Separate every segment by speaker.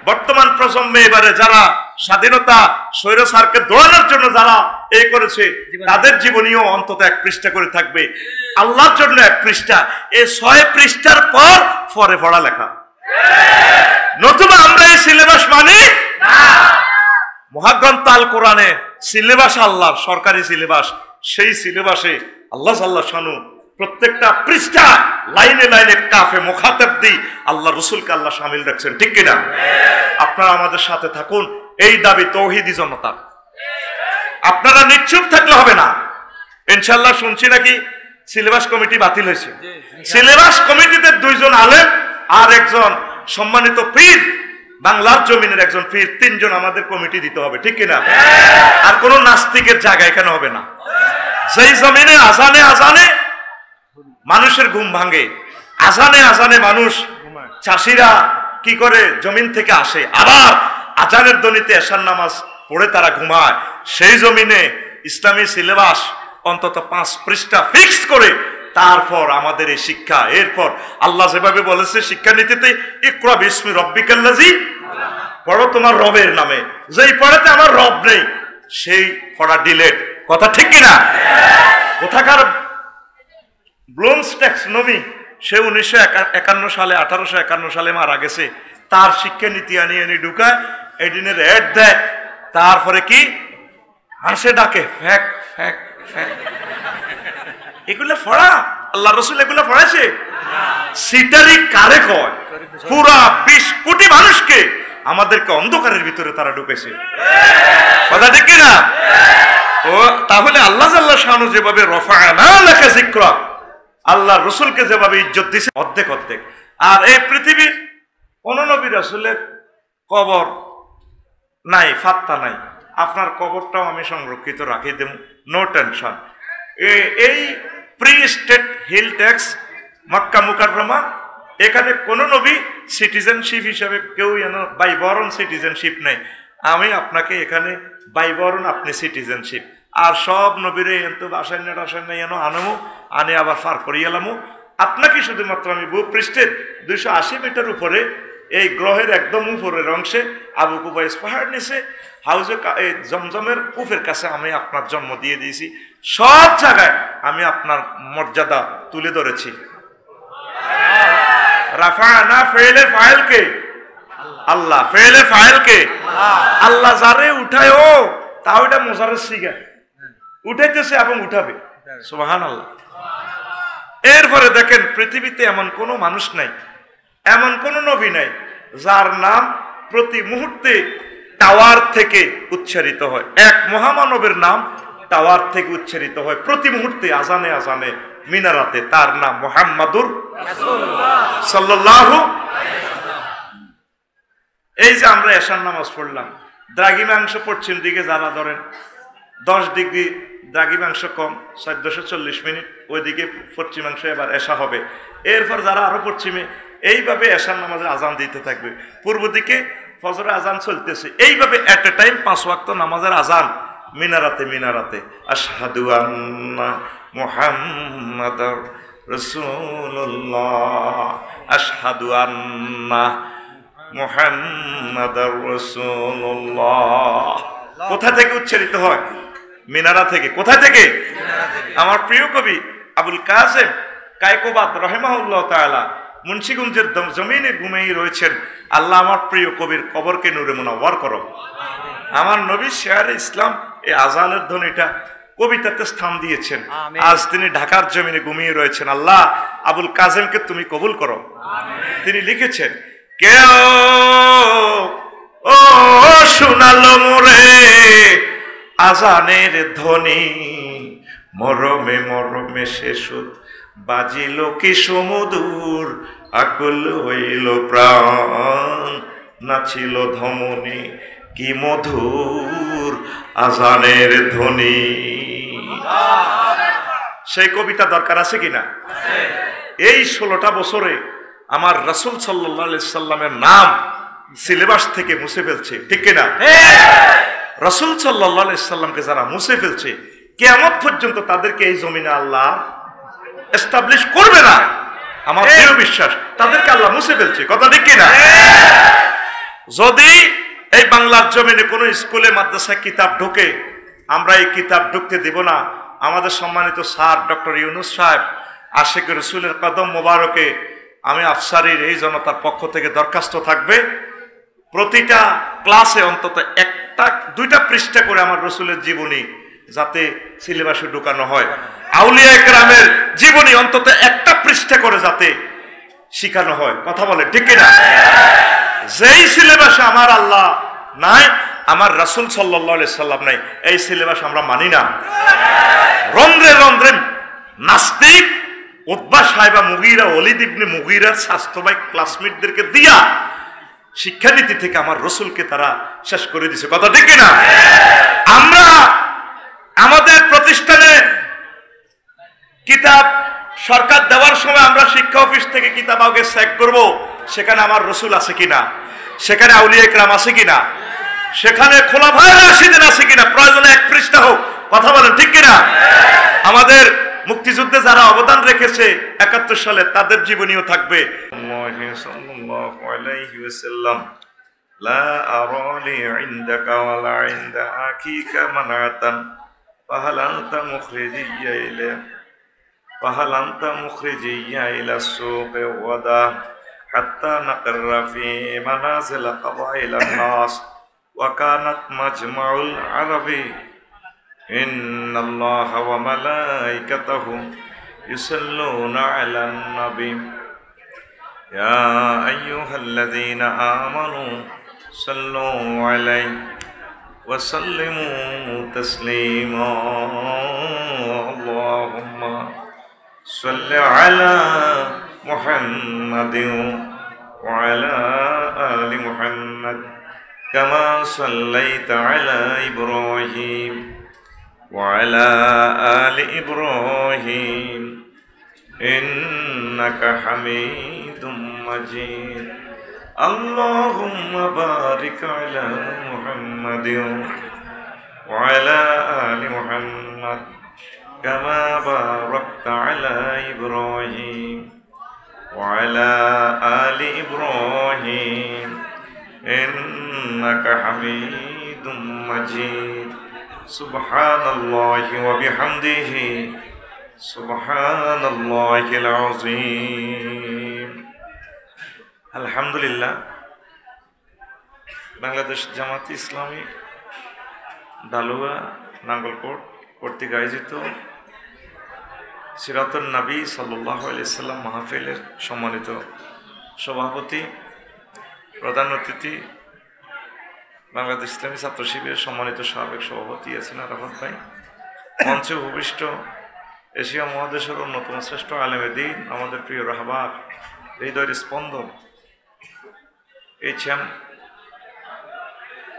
Speaker 1: বর্তমান প্রজন্মে এবারে যারা স্বাধীনতা স্বৈরাচারকে দৌড়ানোর জন্য যারা এই করেছে তাদের জীবনীও অন্তত 1 পৃষ্ঠা করে থাকবে, আল্লাহর জন্য 1 পৃষ্ঠা। এই 6 পৃষ্ঠার পর পরে পড়ালেখা, নতুবা আমরা এই সিলেবাস মানি না। মহাগ্রন্থ আল কোরআনে সিলেবাস আল্লাহর সরকারি সিলেবাস, সেই সিলেবাসে আল্লাহ সাল্লাহ শানু প্রত্যেকটা পৃষ্ঠা লাইনে লাইনে কাফে মুখাতাব দিয়ে আল্লাহ রসুলকে আল্লাহ শামিল রাখছেন, ঠিক কিনা? আপনারা আমাদের সাথে থাকুন, এই দাবি তৌহিদি জনতা। আপনারা নিশ্চুপ থাকলে হবে না। ইনশাল্লাহ শুনছি নাকি সিলেবাস কমিটি বাতিল হয়েছে। সিলেবাস কমিটিতে 2 জন আলেম আর একজন সম্মানিত পীর, বাংলার জমিনের একজন পীর, 3 জন আমাদের কমিটি দিতে হবে, ঠিক কিনা? আর কোন নাস্তিকের জায়গা এখানে হবে না। যেই জমিনে আজানে আজানে মানুষের ঘুম ভাঙে, আজানে আজানে মানুষ, চাষিরা কি করে জমিন থেকে আসে, আবার আজানের ধ্বনিতে এশার নামাজ পড়ে তারা ঘুমায়, সেই জমিনে ইসলামী সিলেবাস অন্তত 5 পৃষ্ঠা ফিক্স করে তারপর আমাদের এই শিক্ষা। এরপর আল্লাহ যেভাবে বলেছে শিক্ষানীতিতে, ইকরা বিসমি রব্বিকাল্লাযী, পড়ো তোমার রবের নামে, যেই পড়াতে আমার রব নেই সেই পড়া ডিলেট, কথা ঠিক কিনা? কোথাকার ব্লুমস ট্যাক্সোনমি, সে 1951 সালে 1851 সালে মারা গেছে, তার শিক্ষানীতি আনিয়ে ঢুকায়, এদিনের অ্যাড দেয়, তারপরে কি হাসে ডাকে ফ্যাক ফ্যাক ফ্যাক। এগুলো পড়া আল্লাহ রসুল এগুলো পড়াইছে? সিটারি কারে কয়? পুরা 20 কোটি মানুষকে আমাদেরকে অন্ধকারের ভিতরে তারা ঢুকেছে, কথা ঠিক কিনা? ও তাহলে আল্লাহ জাল্লা শানু যেভাবে রফা'না লাকা যিকরা, আল্লাহ রসুলকে যেভাবে ইজ্জত দিছে অর্ধেক অর্ধেক। আর এই পৃথিবীর কোন নবী রাসূলের কবর নাই, ফাত্তা নাই। আপনার কবরটাও আমি সংরক্ষিত রাখি দেব, নো টেনশন। এই প্রি স্টেট হিল ট্যাক্স মক্কা মুকাররমা, এখানে কোন নবী সিটিজেনশিপ হিসাবে কেউ বাইবরণ সিটিজেনশিপ নেই। আমি আপনাকে এখানে বাইবরণ, আপনি সিটিজেনশিপ। আর সব নবীরে এতো বাসায় না আনমু, আনে আবার ফার করিয়ালামু। আপনাকে শুধুমাত্র আমি ভূপৃষ্ঠের 280 মিটার উপরে, এই গ্রহের একদম উপরের অংশে আবু কুবাইস পাহাড় নিচে হাউজে জমজমের কুফের কাছে আমি আপনার জন্ম দিয়ে দিয়েছি। সব জায়গায় আমি আপনার মর্যাদা তুলে ধরেছি। রাফা'না ফেলে ফাইলকে আল্লাহ, ফেলে ফাইলকে আল্লাহ, যারে উঠায় ও তা ওইটা মোজারের সিগা উঠাইতেছে এবং উঠাবে, সুবহানাল্লাহ। এরপরে দেখেন পৃথিবীতে এমন কোনো মানুষ নাই, এমন কোন নবী নাই যার নাম প্রতি মুহূর্তে টাওয়ার থেকে উচ্চারিত হয়। এক মহামানবের নাম টাওয়ার থেকে উচ্চারিত হয় প্রতি মুহূর্তে, আজানে আজানে মিনারাতে, তার নাম মুহাম্মাদুর রাসূলুল্লাহ সাল্লাল্লাহু আলাইহি ওয়াসাল্লাম। এই যে আমরা এশার নামাজ পড়লাম, দ্রাঘিমাংশ পশ্চিম দিকে যারা ধরেন 10 ডিগ্রি দ্রাঘিমাংশ কম, 1440 মিনিট, ওইদিকে পশ্চিমাংশ এবার এশা হবে। এরপর যারা আরো পশ্চিমে, এইভাবে এশার নামাজের আজান দিতে থাকবে। পূর্ব দিকে ফজরের আজান চলতেছে, এইভাবে এট এ টাইম 5 ওয়াক্ত নামাজের আজান মিনারাতে মিনারাতে। আশহাদু আন্না মুহাম্মাদার রাসূলুল্লাহ, আশহাদু আন্না মুহাম্মাদার রাসূলুল্লাহ। কোথা থেকে উচ্চারিত হয়? মিনারা থেকে। কোথা থেকে? আমার প্রিয় কবি আবুল কাসেম কায়কোবাদ রাহিমাহুল্লাহ তাআলা মুন্সিগঞ্জের জমিনে ঘুমিয়ে রয়েছেন। আল্লাহ আমার প্রিয় কবির কবরকে নূরে মুনাওয়ার করো। আমার নবী শেয়ারে ইসলাম এই আজানের ধ্বনিটা কবিতাতে স্থান দিয়েছেন। আজ তিনি ঢাকার জমিনে ঘুমিয়ে রয়েছেন। আল্লাহ আবুল কাসেমকে তুমি কবুল করো। তিনি লিখেছেন, কেউ ও শোনালো মোরে আজানের ধ্বনি, মরমে মরমে শেষত বাজিল কি সমুদূর, আকুল হইল প্রাণ নাচিল ধমনী, কি মধুর আজানের ধ্বনি। সেই কবিতা দরকার আছে কিনা? এই 16টা বছরে আমার রাসূল সাল্লাল্লাহু আলাইহি সাল্লামের নাম সিলেবাস থেকে মুছে ফেলছে, ঠিক কিনা? রাসূল সাল্লাল্লাহু আলাইহি সাল্লামকে যারা মুছে ফেলছে, কিয়ামত পর্যন্ত তাদেরকে এই জমিনে আল্লাহ এস্টাবলিশ করবে না। আমার দৃঢ় বিশ্বাস তাদেরকে আল্লাহ মুছে ফেলছে, কথা ঠিক কিনা? যদি এই বাংলার জমিনে কোনো স্কুলে মাদ্রাসায় কিতাব ঢোকে, আমরা এই কিতাব ঢুকতে দেব না। আমাদের সম্মানিত স্যার ডক্টর ইউনুস সাহেব আশিক রসুলের কদম মোবারকে আমি আফসারির এই জনতার পক্ষ থেকে দরখাস্ত থাকবে, প্রতিটা ক্লাসে অন্তত একটা দুইটা পৃষ্ঠা করে আমার রসুলের জীবনী যাতে সিলেবাসে ঢুকানো হয়, আউলিয়া কেরামের জীবনী অন্তত একটা পৃষ্ঠা করে যাতে শিখানো হয়। কথা বলে ঠিক কিনা? যেই সিলেবাসে আমার আল্লাহ নাই, আমার রাসূল সাল্লাল্লাহু আলাইহি সাল্লাম নাই, এই সিলেবাস আমরা মানি না। রন্ধ্রে রন্ধ্রে নাস্তিক উতবা সাহেবা মুগীরা, ওলীদ ইবনে মুগীরার স্বাস্থ্যবাহী ক্লাসমেটদেরকে দিয়া শিক্ষানীতি থেকে আমার রসুলকে তারা শেষ করে দিছে। কথা ঠিক কিনা? আমরা আমাদের প্রতিষ্ঠানে কিতাব সরকার দেওয়ার সময় আমরা শিক্ষা অফিস থেকে কিতাব আগে চেক করব, সেখানে আমার রসুল আছে কিনা, সেখানে আউলিয়া কেরাম আছে কিনা, সেখানে খোলাফায়ে রাশিদিন আছে কিনা, প্রয়োজনে এক পৃষ্ঠা হোক। কথা বলেন ঠিক কিনা? আমাদের মুক্তিযুদ্ধে যারা অবদান রেখেছে ৭১ সালে, তাদের জীবনীও থাকবে। সাল্লাল্লাহু আলাইহি ওয়াসাল্লাম লা আরালি ইনদাকা ওয়ালা ইনদা আকিকা মানাতান ফাহাল আনতা মুখরিজিয়া ইলা ফাহাল আনতা মুখরিজিয়া ইলা সুক ওয়াদা হাত্তা নাকরা ফি মানাজিল কাবাইল নাস ওয়া কানাত মাজমাউল আরবি ইন্নাল্লাহা ওয়া মালাইকাতাহু ইউসাল্লুনা আলান নবী ইয়া আইয়ুহাল্লাযীনা আমানু সাল্লু আলাইহি ওয়া সাল্লিমু তাসলিমা আল্লাহুম্মা সাল্লি আলা মুহাম্মাদিন ওয়া আলা আলি মুহাম্মাদ কামা সাল্লাইতা আলা ইব্রাহিম وعلى آل إبراهيم إنك حميد مجيد اللهم بارك على محمد وعلى آل محمد كما باركت على إبراهيم وعلى آل إبراهيم إنك حميد مجيد সুবহানাল্লাহি ওয়া বিহামদিহি সুবহানাল্লাহিল আযীম। আলহামদুলিল্লাহ, বাংলাদেশ জামাত ইসলামী ডালুয়া নাঙ্গলকোট কর্তৃক আয়োজিত সিরাতুন নবী সাল্লাল্লাহু আলাইহি সাল্লাম মাহফিলের সম্মানিত সভাপতি, প্রধান অতিথি, বাংলাদেশ ইসলামী ছাত্র শিবিরের সম্মানিত সাবেক সভাপতি ইয়াসিন আরাফাত ভাই, মঞ্চে উপবিষ্ট এশিয়া মহাদেশের অন্যতম শ্রেষ্ঠ আলেমে দ্বীন, আমাদের প্রিয় রাহবার, হৃদয়ের স্পন্দন এইচএম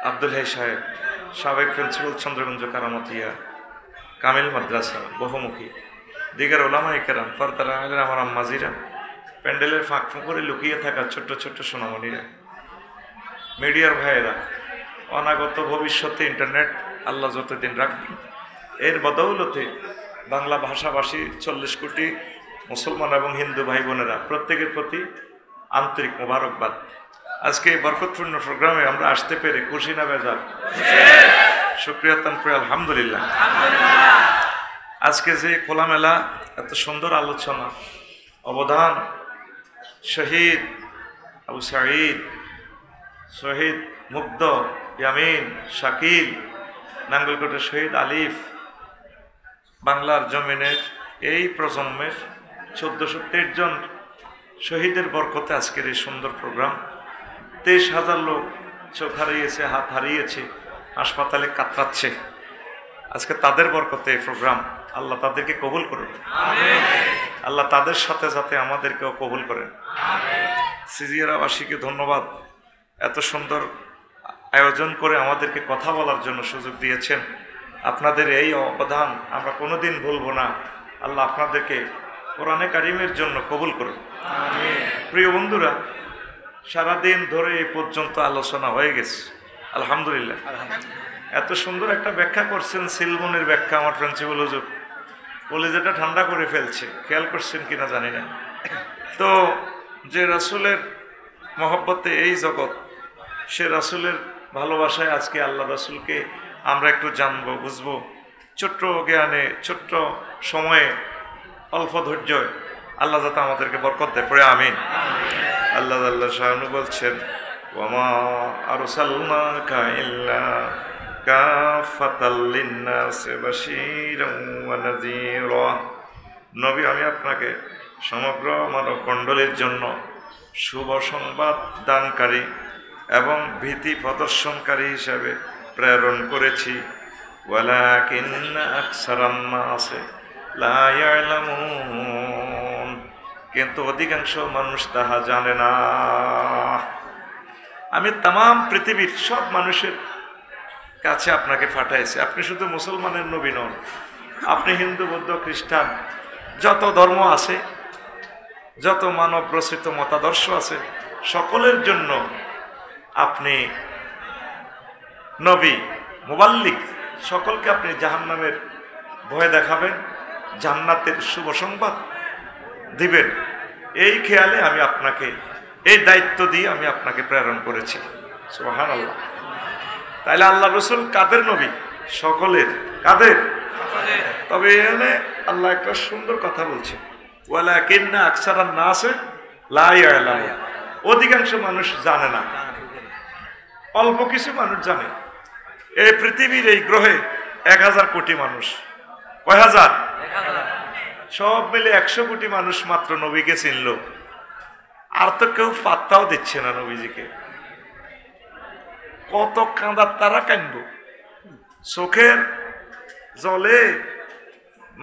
Speaker 1: আব্দুল হাই সাহেব, সাবেক প্রিন্সিপাল চন্দ্রগঞ্জ কারামতিয়া কামিল মাদ্রাসা বহুমুখী, দিগার ওলামায়ে কেরাম, ফারতারা আলের আমার আম্মাজিরা, প্যান্ডেলের ফাঁক ফোঁকরে লুকিয়ে থাকা ছোট্ট ছোট্ট সোনামণিরা, মিডিয়ার ভাইয়েরা, অনাগত ভবিষ্যতে ইন্টারনেট আল্লাহ যতদিন রাখবেন, এর বদৌলতে বাংলা ভাষাভাষী 40 কোটি মুসলমান এবং হিন্দু ভাই বোনেরা প্রত্যেকের প্রতি আন্তরিক মোবারকবাদ। আজকে এই বরকতপূর্ণ প্রোগ্রামে আমরা আসতে পেরে খুশি না বেজার? শুকরিয়া তানপুরে আলহামদুলিল্লাহ। আজকে যে খোলামেলা এত সুন্দর আলোচনা, অবদান শহীদ আবু সাঈদ, শহীদ মুগ্ধ, ইয়ামিন, শাকিল, নাঙ্গলকোটের শহীদ আলিফ, বাংলার জমিনের এই প্রজন্মের 1423 জন শহীদের বরকতে আজকের এই সুন্দর প্রোগ্রাম। 23,000 লোক চোখ হারিয়েছে, হাত হারিয়েছে, হাসপাতালে কাতরাচ্ছে। আজকে তাদের বরকতে এই প্রোগ্রাম, আল্লাহ তাদেরকে কবুল করুন, আল্লাহ তাদের সাথে যাতে আমাদেরকেও কবুল করেন। সিজিয়ারাবাসীকে ধন্যবাদ, এত সুন্দর আয়োজন করে আমাদেরকে কথা বলার জন্য সুযোগ দিয়েছেন। আপনাদের এই অবদান আমরা কোনোদিন ভুলব না। আল্লাহ আপনাদেরকে কোরআনে কারিমের জন্য কবুল করুন। প্রিয় বন্ধুরা, সারাদিন ধরে এই পর্যন্ত আলোচনা হয়ে গেছে আলহামদুলিল্লাহ। এত সুন্দর একটা ব্যাখ্যা করছেন, সিলমনের ব্যাখ্যা, আমার প্রিন্সিপাল হুজুর কলেজেটা ঠান্ডা করে ফেলছে, খেয়াল করছেন কিনা জানি না। তো যে রাসূলের মহব্বতে এই জগৎ সে রাসূলের ভালোবাসায় আজকে আল্লাহ রাসূলকে আমরা একটু জানবো, বুঝবো। ছোট্ট জ্ঞানে, ছোট্ট সময়ে, অল্প ধৈর্য, আল্লাহ যাতে আমাদেরকে বরকত দেয়, পড়ে আমিন। আল্লাহ আল্লাহ শাহানু বলছেন, ওয়ামা আরসালনাকা ইল্লা কাফাতাল লিন্নাসি বাশীরান ওয়া নাযীরা। নবী, আমি আপনাকে সমগ্র মানব মণ্ডলীর জন্য শুভ সংবাদ দানকারী এবং ভীতি প্রদর্শনকারী হিসাবে প্রেরণ করেছি। ওয়ালাকিন্না আকসারান নাসি লা ইয়ালামুন, কিন্তু অধিকাংশ মানুষ তাহা জানে না। আমি তাম পৃথিবীর সব মানুষের কাছে আপনাকে পাঠাইছি। আপনি শুধু মুসলমানের নবী নন, আপনি হিন্দু, বৌদ্ধ, খ্রিস্টান, যত ধর্ম আছে, যত মানব রচিত মতাদর্শ আছে, সকলের জন্য আপনি নবী, মুবাল্লিগ। সকলকে আপনি জাহান্নামের ভয় দেখাবেন, জান্নাতের শুভ সংবাদ দিবেন। এই খেয়ালে আমি আপনাকে, এই দায়িত্ব দিয়ে আমি আপনাকে প্রেরণ করেছি। সুবহানাল্লাহ। তাইলে আল্লাহ রসুল কাদের নবী? সকলের। কাদের? তবে এখানে আল্লাহ একটা সুন্দর কথা বলছে, ওয়ালাকিন্না আকসারান নাসি লা ইয়ালামুন, অধিকাংশ মানুষ জানে না, অল্প কিছু মানুষ জানে। এই পৃথিবীর এই গ্রহে 1000 কোটি মানুষ। কয় হাজার? সব মিলে 100 কোটি মানুষ মাত্র নবীকে চিনল, আর তো কেউ পাত্তাও দিচ্ছে না নবীজিকে। কত কাঁদার তারা কাঁদব, চোখের জলে,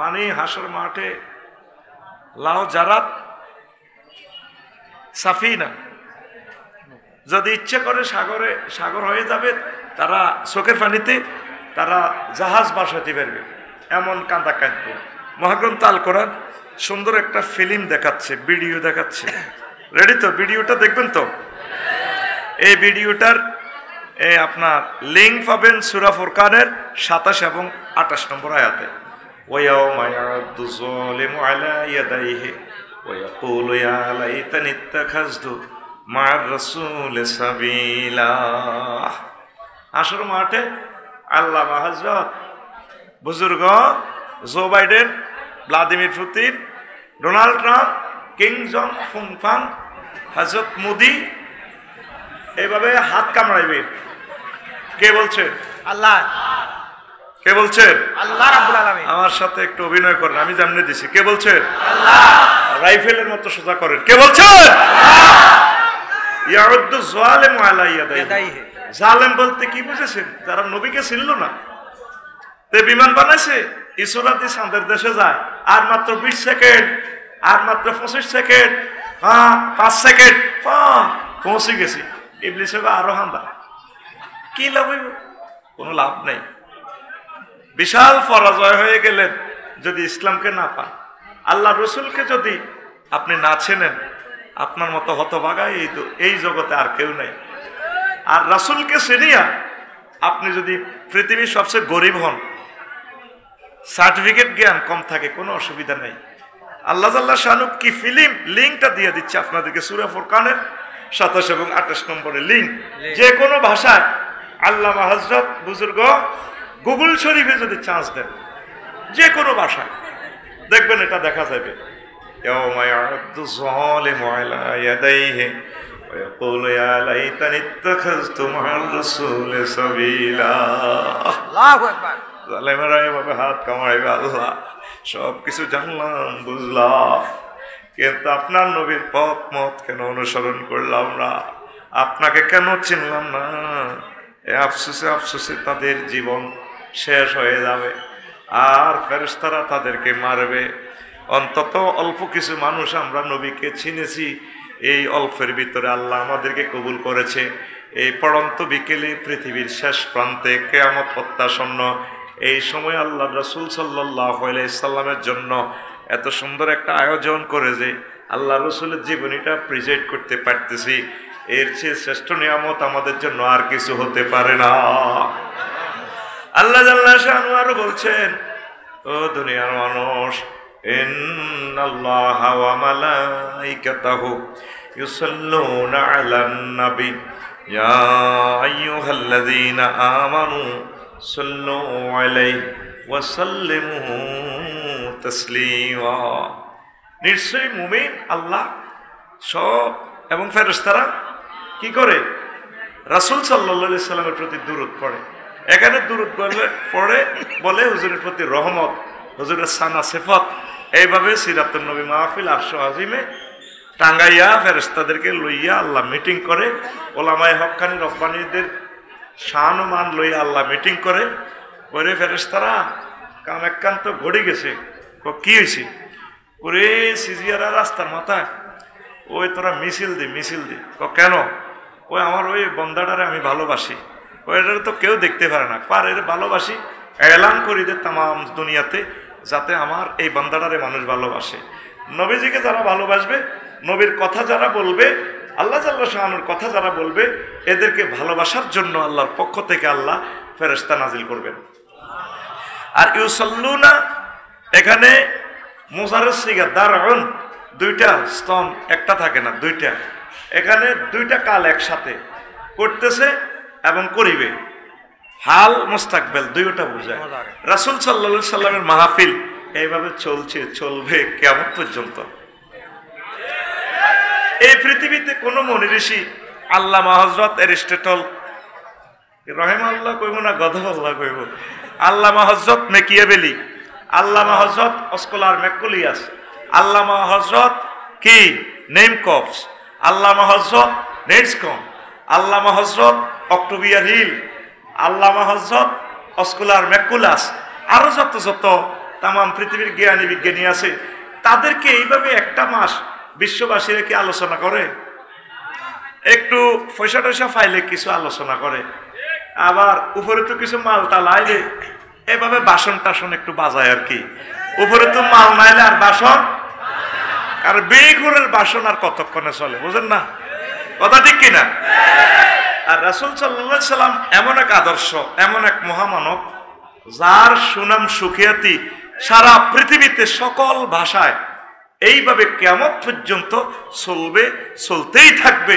Speaker 1: মানে হাসর মাঠে লাউ জারাত সাফিনা, যদি ইচ্ছে করে সাগরে, সাগর হয়ে যাবে, তারা চোখের পানিতে তারা জাহাজ বাসাতে পারবে, এমন কাঁদা কাঁদব। মহাগ্রন্থ আল কোরআন সুন্দর একটা ফিল্ম দেখাচ্ছে, ভিডিও দেখাচ্ছে। রেডি তো? ভিডিওটা দেখবেন তো? এই ভিডিওটার আপনার লিঙ্ক পাবেন সূরা ফুরকানের 27 এবং 28 নম্বর আয়াতে। ওয়ায়াউমা ইয়া'আদু যালিমু আলা ইয়াদাইহি ওয়া ইয়াকুলু ইয়া লাইতানি ইত্তাখাযতু মা'আর রাসূলি সাবিলা। আসর মাঠে আল্লামা হযরত বুজুর্গ Joe Biden, Vladimir Putin, Donald Trump, কিং জন ফুংফাং, হযরত মোদি এইভাবে হাত কামড়াইবে। কে বলছে?
Speaker 2: আল্লাহ।
Speaker 1: কে বলছেন?
Speaker 2: আল্লাহ রাব্বুল আলামিন।
Speaker 1: আমার সাথে একটু অভিনয় করেন, আমি জানিয়ে দিছি। কে বলছেন?
Speaker 2: আল্লাহ।
Speaker 1: রাইফেলের মতো সোজা করেন। কে বলছেন? ইয়াউদ্দু যালিমু আলা ইয়াদাইহি। জালেম বলতে কি বুঝেছেন? যারা নবীকে চিনল না, তে বিমান বানাইছে, ইসরাতে চাঁদের দেশে যায়, আর মাত্র 20 সেকেন্ড, আর মাত্র 25 সেকেন্ড, 5 সেকেন্ড পৌঁছে গেছি। ইবলিস হবে আরো হান্দা। কি লাভ হইব? কোনো লাভ নেই। বিশাল পরাজয় হয়ে গেলেন যদি ইসলামকে না পান। আল্লাহ রসুলকে যদি আপনি না চেনেন, আপনার মতো হতভাগা এই জগতে আর কেউ নেই। আর রাসূলকে চিনিয়া আপনি যদি পৃথিবীর সবচেয়ে গরিব হন, সার্টিফিকেট জ্ঞান কম থাকে, কোনো অসুবিধা নেই। আল্লাহ জাল্লা শানু কি ফিল্ম লিঙ্কটা দিয়ে দিচ্ছে আপনাদেরকে, সূরা ফুরকানের 27 এবং 28 নম্বরের লিঙ্ক। যে কোনো ভাষায় আল্লামা হযরত বুজুর্গ গুগল শরীফে যদি চান্স দেন, যে কোনো ভাষায় দেখবেন এটা দেখা যাবে। ইয়াউমা ইয়া'আদু যালিমু আলা ইয়াদাইহি ওয়া ইয়াকুলু ইয়া লাইতানি ইত্তাখাযতু মা'আর রাসূলি সাবিলা।
Speaker 2: আল্লাহু আকবার।
Speaker 1: জালেমেরা এভাবে হাত কামাইবে, আল্লাহ সব কিছু জানলাম, বুঝলাম, কিন্তু আপনার নবীর পথ মত কেন অনুসরণ করলাম না, আপনাকে কেন চিনলাম না। এ আফসোসে আফসোসে তাদের জীবন শেষ হয়ে যাবে, আর ফেরেশতারা তাদেরকে মারবে। অন্তত অল্প কিছু মানুষ আমরা নবীকে চিনেছি, এই অল্পের ভিতরে আল্লাহ আমাদেরকে কবুল করেছে। এই পড়ন্ত বিকেলে পৃথিবীর শেষ প্রান্তে কিয়ামত প্রত্যাসন্ন, এই সময় আল্লাহ রাসূল সাল্লাল্লাহু আলাইহি সাল্লামের জন্য এত সুন্দর একটা আয়োজন করে যে আল্লাহ রসুলের জীবনীটা প্রেজেন্ট করতে পারতেছি, এর চেয়ে শ্রেষ্ঠ নিয়ামত আমাদের জন্য আর কিছু হতে পারে না। আল্লাহ জাল্লা শানু আরো বলছেন, ও দুনিয়ার মানুষ, ইন্নাল্লাহা ওয়া মালাইকাতাহু ইউসাল্লুনা আলান নবী ইয়া আইয়ুহাল্লাযীনা আমানু সাল্লু আলাইহি ওয়া সাল্লিমু তাসলিমা। নিশ্চয়ই মুমিন আল্লাহ সব এবং ফেরেশতারা কি করে? রাসূল সাল্লাল্লাহু আলাইহি সাল্লামের প্রতি দুরূদ পড়ে। এখানে দুরূদ পড়ে বলে হুজুরের প্রতি রহমত, হুজুরের সানা সিফাত। এইভাবে সিরাতুন নবী মাহফিল আরশ আজিমে টাঙ্গাইয়া ফেরেশতাদেরকে লইয়া আল্লাহ মিটিং করে, ওলামায়ে হক্কানি রব্বানীদের শান ও মান লইয়া আল্লাহ মিটিং করে। ওরে ফেরেশতারা কাম একান্ত ঘড়ি গেছে, কি হয়েছে? ওরে সিজিয়ারা রাস্তার মাথায় ওই তোরা মিছিল দি। কেন? ওই আমার ওই বন্দাটারে আমি ভালোবাসি, ওইটারে তো কেউ দেখতে পারে না, পার এর ভালোবাসি, এলান করি দে তামাম দুনিয়াতে, যাতে আমার এই বান্দাটারে মানুষ ভালোবাসে। নবীজিকে যারা ভালোবাসবে, নবীর কথা যারা বলবে, আল্লাহ জাল্লা শাআনুর কথা যারা বলবে, এদেরকে ভালোবাসার জন্য আল্লাহর পক্ষ থেকে আল্লাহ ফেরেশতা নাজিল করবেন। আর ইউসাল্লুনা এখানে মুজারের সিগা দারউন, দুইটা স্তন একটা থাকে না, দুইটা। এখানে দুইটা কাল একসাথে করতেছে এবং করিবে, হাল মুস্তাকবেল দুইটা বোঝায়। রাসূল সাল্লাল্লাহু আলাইহি সাল্লামের মাহফিল এইভাবে চলবে কিয়ামত পর্যন্ত। এই পৃথিবীতে কোন মনি ঋষি আল্লামা হযরত এরিস্টটল রাহিমাহুল্লাহ কইব না গদবাল্লাহ কইব, আল্লামা হযরত মেকিয়াভেলি, আল্লামা হযরত অস্কলার ম্যাকুলিয়াস, আল্লামা হযরত কি নেমকপস, আল্লামা হযরত নেটসকম, আল্লামা হযরত অক্টোবিয়ার হিল, আল্লামা হযরত অস্কলার ম্যাকুলাস, আরো যত তামাম পৃথিবীর জ্ঞানী বিজ্ঞানী আছে, তাদেরকে এইভাবে একটা মাস বিশ্ববাসীরা কি আলোচনা করে? একটু পয়সা টয়সা ফাইলে কিছু আলোচনা করে, আবার উপরে তো কিছু মালটা লাইলে এভাবে বাসন টাসন একটু বাজায় আর কি। উপরে তো মাল নাইলে আর বাসন, আর বেঘরের বাসন আর কতক্ষণে চলে, বুঝেন না কথা ঠিক কিনা? আর রাসূল সাল্লাল্লাহু আলাইহি সাল্লাম এমন এক আদর্শ, এমন এক মহামানব, যার সুনাম সুখিয়াতি সারা পৃথিবীতে সকল ভাষায় এইভাবে কিয়ামত পর্যন্ত চলবে, চলতেই থাকবে।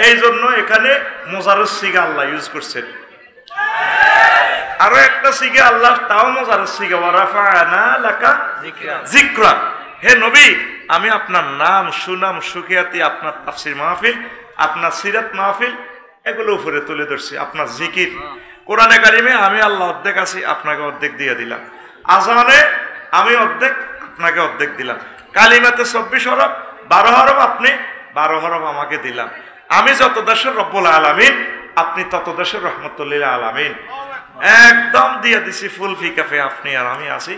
Speaker 1: এই জন্য এখানে মুজাররস সিগা আল্লাহ ইউজ করছেন। আরো একটা সিগা আল্লাহ, তাও মুজাররস সিগা, ওয়া রাফা'না লাকা যিকরা। হে নবী, আমি আপনার নাম সুনাম সুখিয়াতি, আপনার তাফসীর মাহফিল, আপনার সিরাত মাহফিল, এগুলো উপরে তুলে ধরছি। আপনার জিকির কোরআনে কারিমে আমি আল্লাহ অর্ধেক আছি, আপনাকে অর্ধেক দিয়ে দিলাম। আজানে আমি অর্ধেক, আপনাকে অর্ধেক দিলাম। কালিমাতে 24 হরফ, 12 হরফ আপনি, 12 হরফ আমাকে দিলাম। আমি যত দেশের রব্বুল আলামিন, আপনি তত দেশের রহমতুল লিল আলামিন। একদম দিয়ে দিছি ফুল ফিকাফে, আপনি আর আমি আছি।